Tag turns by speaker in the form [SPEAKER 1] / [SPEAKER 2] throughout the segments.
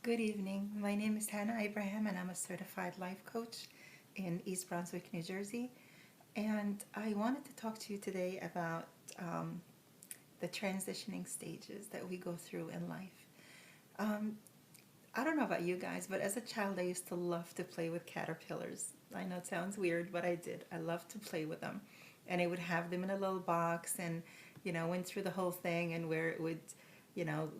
[SPEAKER 1] Good evening. My name is Hannah Abraham, and I'm a certified life coach in East Brunswick, New Jersey. And I wanted to talk to you today about um, the transitioning stages that we go through in life. Um, I don't know about you guys, but as a child, I used to love to play with caterpillars. I know it sounds weird, but I did. I loved to play with them. And I would have them in a little box and, went through the whole thing and where it would,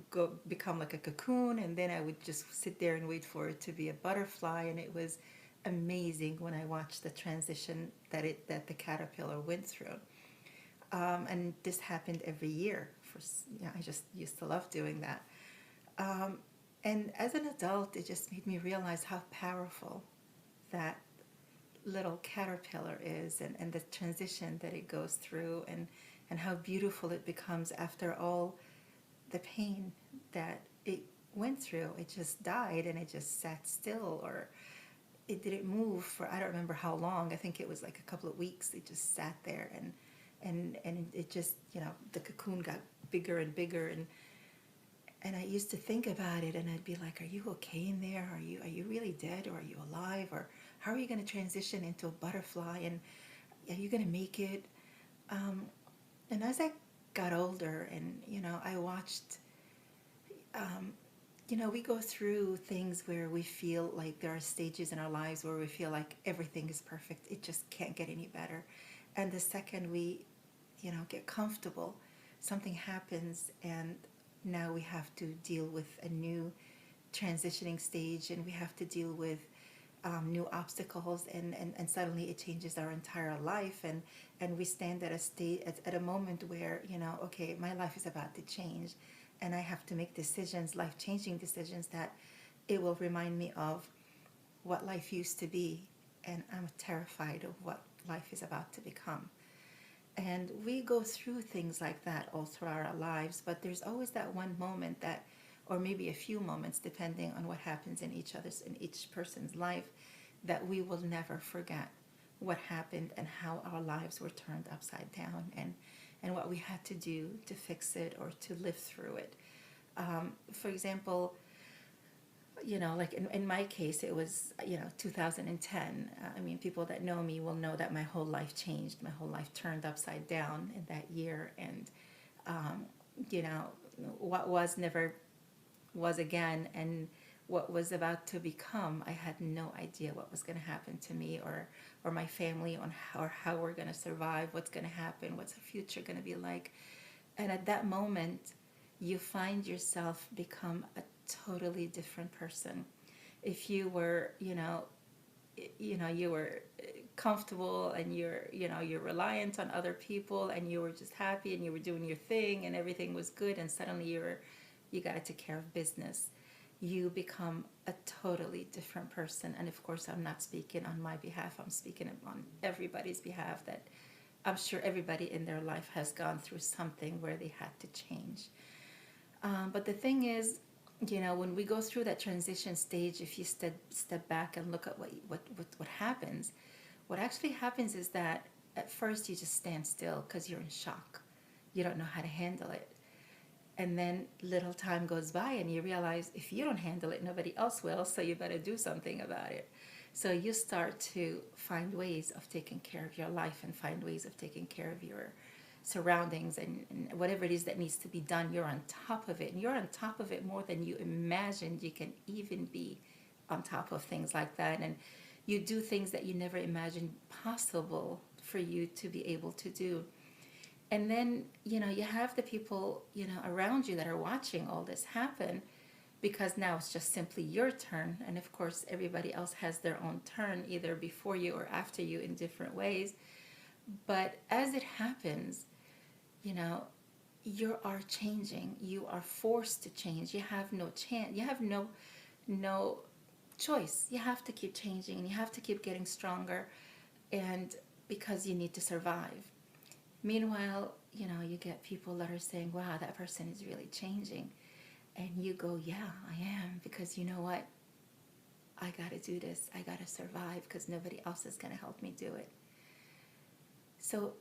[SPEAKER 1] go become like a cocoon. And then I would just sit there and wait for it to be a butterfly. And it was amazing when I watched the transition that the caterpillar went through. And this happened every year. I just used to love doing that. Um, and as an adult, it just made me realize how powerful that little caterpillar is, and the transition that it goes through, and how beautiful it becomes after all the pain that it went through. It just died and it just sat still, or it didn't move for I don't remember how long. I think it was like a couple of weeks. It just sat there, and it just, the cocoon got bigger and bigger, and I used to think about it, and I'd be like, "Are you okay in there? Are you really dead, or are you alive, or how are you going to transition into a butterfly? And are you going to make it?" Um, and as I got older, and I watched, um, we go through things where we feel like there are stages in our lives where we feel like everything is perfect. It just can't get any better. And the second we, get comfortable, something happens, and now we have to deal with a new transitioning stage, and we have to deal with new obstacles, and suddenly it changes our entire life, and we stand at a state at a moment where, okay, my life is about to change, and I have to make decisions, life-changing decisions, that it will remind me of what life used to be, and I'm terrified of what life is about to become. And we go through things like that all throughout our lives, but there's always that one moment that, or maybe a few moments, depending on what happens in each person's life, that we will never forget what happened and how our lives were turned upside down, and what we had to do to fix it or to live through it. For example, like in my case, it was, 2010. I mean, people that know me will know that my whole life changed. My whole life turned upside down in that year. And, um, you know, what was never was again. And what was about to become, I had no idea what was going to happen to me, or my family, on how we're going to survive, what's going to happen, what's the future going to be like. And at that moment, you find yourself become a totally different person. If you were, you were comfortable, and you're reliant on other people, and you were just happy, and you were doing your thing, and everything was good, and suddenly you got to take care of business. You become a totally different person. And of course, I'm not speaking on my behalf. I'm speaking on everybody's behalf, that I'm sure everybody in their life has gone through something where they had to change. But the thing is, when we go through that transition stage, if you step back and look at what happens, what actually happens is that at first you just stand still because you're in shock. You don't know how to handle it. And then little time goes by, and you realize if you don't handle it, nobody else will, so you better do something about it. So you start to find ways of taking care of your life, and find ways of taking care of your surroundings, and whatever it is that needs to be done, you're on top of it. And you're on top of it more than you imagined you can even be on top of things like that. And you do things that you never imagined possible for you to be able to do. And then, you have the people, around you that are watching all this happen, because now it's just simply your turn. And of course, everybody else has their own turn, either before you or after you, in different ways. But as it happens, you know, you are changing. You are forced to change. You have no chance. You have no choice. You have to keep changing, and you have to keep getting stronger, and because you need to survive. Meanwhile, you get people that are saying, "Wow, that person is really changing." And you go, "Yeah, I am, because you know what? I got to do this. I got to survive, because nobody else is going to help me do it." So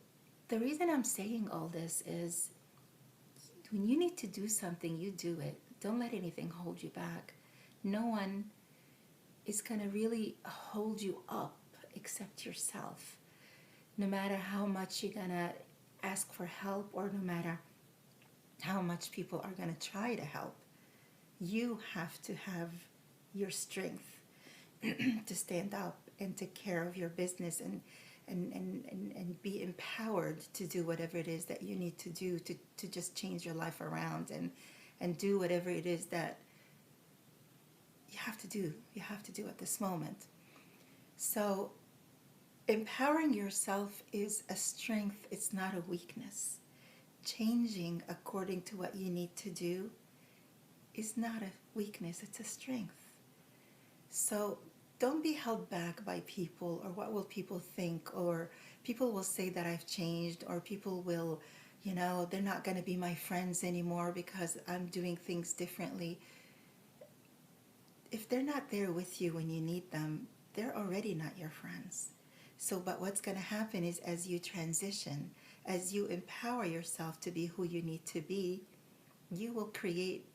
[SPEAKER 1] the reason I'm saying all this is, when you need to do something, you do it. Don't let anything hold you back. No one is going to really hold you up except yourself. No matter how much you're going to ask for help, or no matter how much people are going to try to help, you have to have your strength to stand up and take care of your business, and be empowered to do whatever it is that you need to do to just change your life around, and do whatever it is that you have to do at this moment. So empowering yourself is a strength, it's not a weakness. Changing according to what you need to do is not a weakness, it's a strength. So don't be held back by people, or what will people think, or people will say that I've changed, or people will, they're not going to be my friends anymore because I'm doing things differently. If they're not there with you when you need them, they're already not your friends. So, but what's going to happen is, as you transition, as you empower yourself to be who you need to be, you will create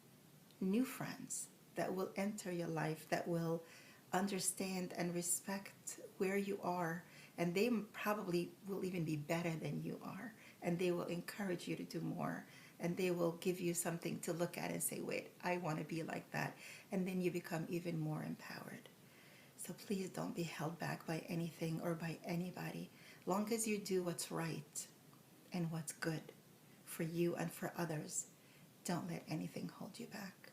[SPEAKER 1] new friends that will enter your life, that will understand and respect where you are, and they probably will even be better than you are, and they will encourage you to do more, and they will give you something to look at and say, wait, I want to be like that, and then you become even more empowered. So please don't be held back by anything or by anybody. Long as you do what's right and what's good for you and for others, don't let anything hold you back.